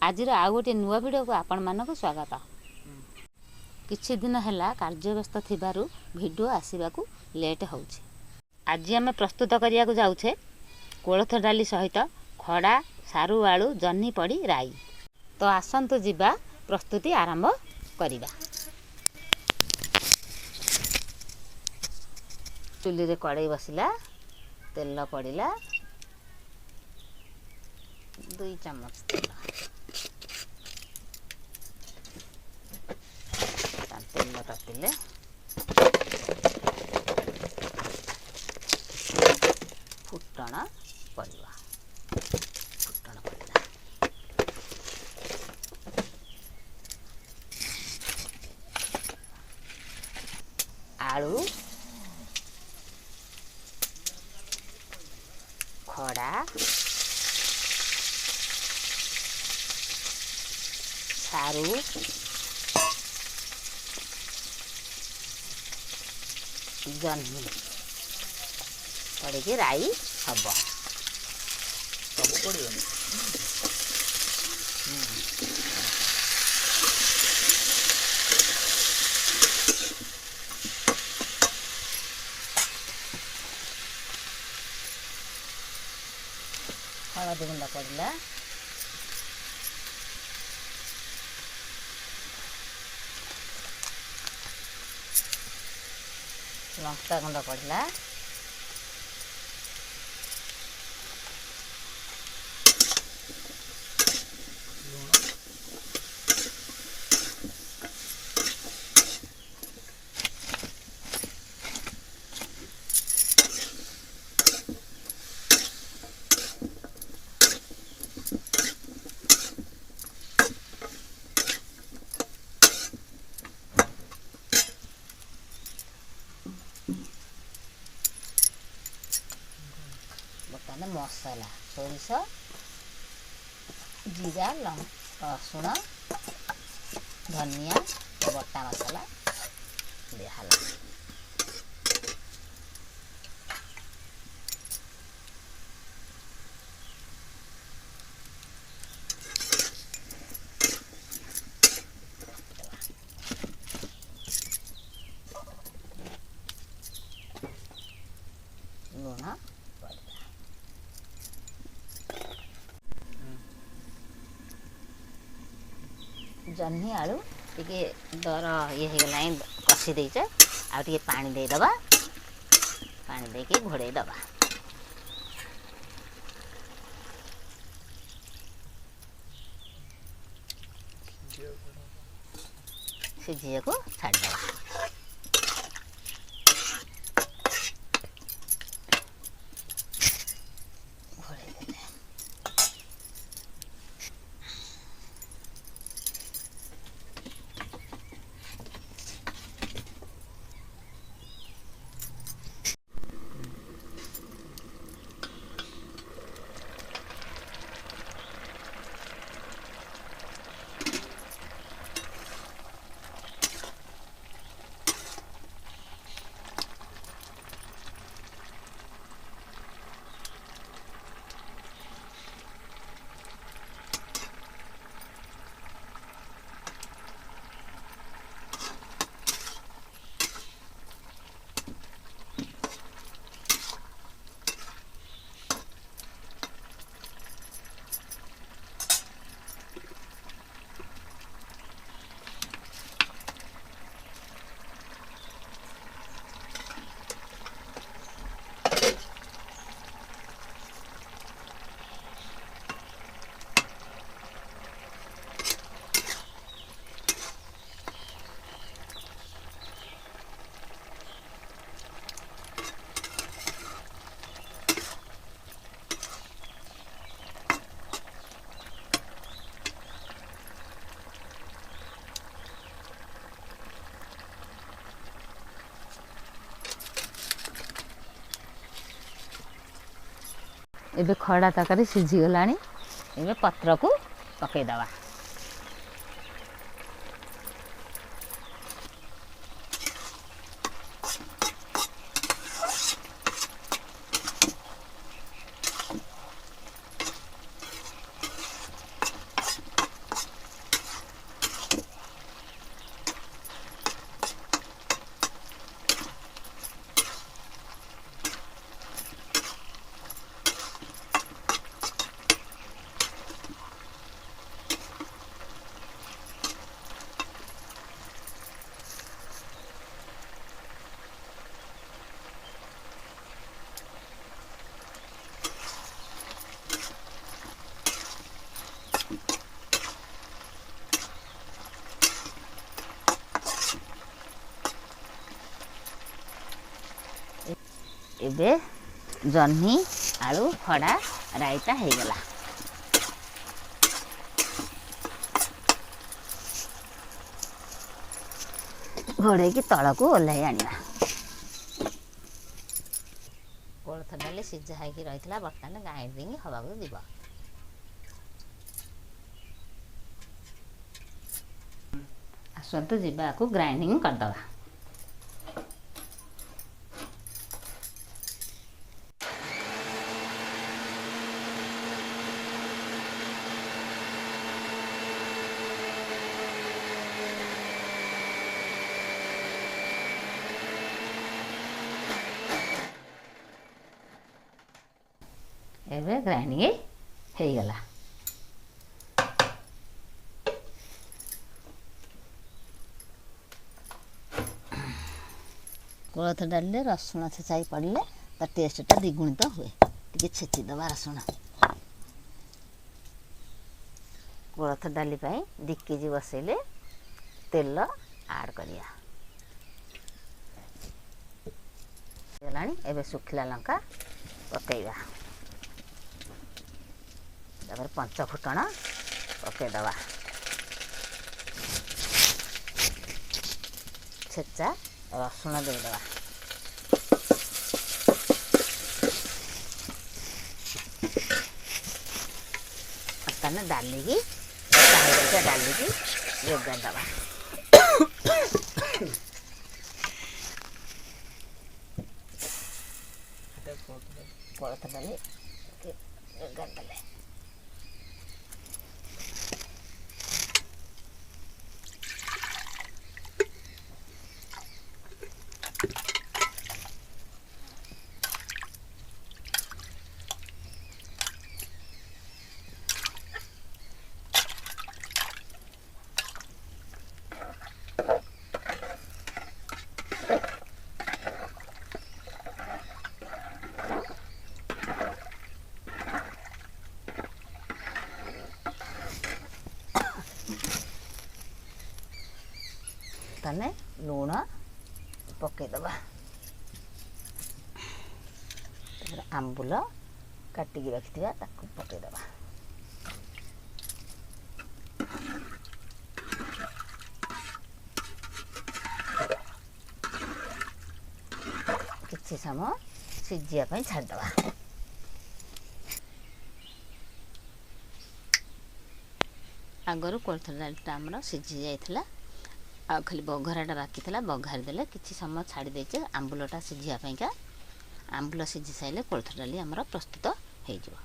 आजिर आउ गोटे नुआ भिडियो को आपण मानक स्वागत। किछि दिन हैला कार्यव्यस्त थिबारु भिडियो आसीबाकू लेट होउछि। आज आम प्रस्तुत करिया को जाउछे कोलथ डाली सहित खड़ा सारू आलू जन्ही पड़ी राई। तो आसंतु जिबा प्रस्तुति आरंभ करिबा। चुली रे कड़ाई बसिला, तेल पड़िला, 2 चम्मच तेल तातिले फुटण पड़िबा। फुटण पड़िला आलू खड़ा सारू जन्ही पड़े राई हम सब पड़े हलदी गुंड पड़ला, लंका गुंड पड़ला, बर्तमान मसला सोरिष जीरा रसुण धनिया बटा मसला दिहला। लुण जन्ही आलू टिके दर ये होगला कषी देचे आ टिके पानी दे दबा। पानी दे के घोड़े दबा। सिझिया को छाड़ दबा। एबे खड़ा तकारी सिझी गलानी। एबे पत्र को पकई दबा। ଏବେ ଜହ୍ନି ଆଳୁ ଖଡ଼ା ରାଇତା ହେଇଗଲା। ଘୋଡ଼େଇକି ତଳକୁ ଓହ୍ଲାଇ ଆଣିବା। କୋଳଥ ଡାଲି ସିଝା ହେଇକି ରହିଥିଲା, ବର୍ତ୍ତମାନ ଗ୍ରାଇଣ୍ଡିଙ୍ଗ ହେବାକୁ ଯିବ। ଆସନ୍ତୁ ଯିବାକୁ ଗ୍ରାଇଣ୍ଡିଙ୍ଗ କରିଦେବା। ଏବେ ଗ୍ରାଇଣ୍ଡିଙ୍ଗ ହେଇଗଲା। କୋଳଥ ଡାଲିରେ ରସୁଣ ଛେଚାଇ ପଡ଼ିଲେ ତା ଟେଷ୍ଟଟା ଦ୍ୱିଗୁଣିତ ହୁଏ। ଟିକେ ଛେଚିଦେବା ରସୁଣ। କୋଳଥ ଡାଲି ପାଇଁ ଡିକେଜି ବସେଇଲେ ତେଲ ଆଡ଼୍ କରିବା। ହେଇଗଲାଣି, ଏବେ ଶୁଖିଲା ଲଙ୍କା ପକାଇବା। ତାପରେ ପଞ୍ଚ ଫୁଟଣ ପକାଇଦେବା। ଛେଚା ରସୁଣ ଦେଇଦେବା। ବର୍ତ୍ତମାନ ଡାଲିକି ଡାଲିକି ଯୋଗାଇଦେବା। କୋଳଥ ଡାଲି ଯୋଗାଇଦେଲେ ତାନେ ଲୁଣ ପକାଇଦେବା। ତାପରେ ଆମ୍ବୁଲ କାଟିକି ରଖିଥିବା ତାକୁ ପକାଇଦେବା। କିଛି ସମୟ ସିଝିବା ପାଇଁ ଛାଡ଼ିଦେବା। ଆଗରୁ କୋଳଥ ଡାଲିଟା ଆମର ସିଝି ଯାଇଥିଲା, ଆଉ ଖାଲି ବଘରାଟା ବାକି ଥିଲା। ବଘାରି ଦେଲେ କିଛି ସମୟ ଛାଡ଼ି ଦେଇଛେ ଆମ୍ବୁଲଟା ସିଝିବା ପାଇଁକା। ଆମ୍ବୁଲ ସିଝି ସାରିଲେ କୋଳଥ ଡାଲି ଆମର ପ୍ରସ୍ତୁତ ହେଇଯିବ।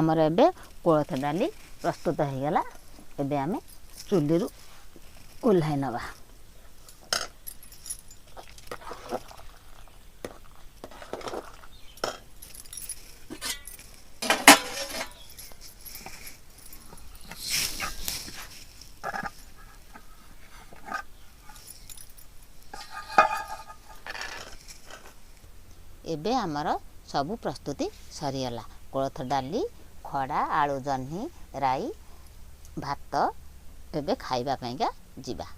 ଆମର ଏବେ କୋଳଥ ଡାଲି ପ୍ରସ୍ତୁତ ହୋଇଗଲା। ଏବେ ଆମେ ଚୁଲିରୁ ଓହ୍ଲାଇ ନେବା। ଏବେ ଆମର ସବୁ ପ୍ରସ୍ତୁତି ସରିଗଲା। କୋଳଥ ଡାଲି, ଖଡ଼ା, ଆଳୁ, ଜହ୍ନି, ରାଇ, ଭାତ। ଏବେ ଖାଇବା ପାଇଁକା ଯିବା।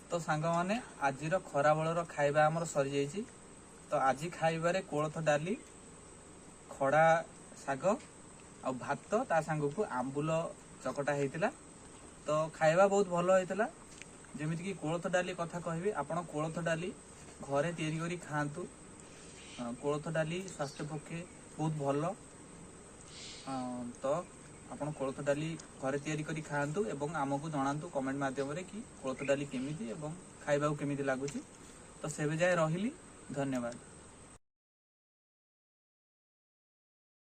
तो सांग माने आजिर खराबेलर खाइबा आमर सरी जाइए। तो आज खाइबारे कोलथ डाली, खड़ा शाग आ भात ता सांग को आंबुल चकटा होता। तो खाइबा बहुत भल होता। जमीती कि कोलथ डाली कथा कहबी, आपण कोलथ डाली घरे तैयारी करी खातु। कोलथ डाली स्वास्थ्य पक्षे बहुत भल। तो आपण कोलथ डाली घरे तैयारी करी खातु एवं आमको जनातु कमेंट माध्यम रे कि कोलथ डाली केमिति एवं खाइबा केमिति लागुची। तो सेबे जाए रहिली, धन्यवाद।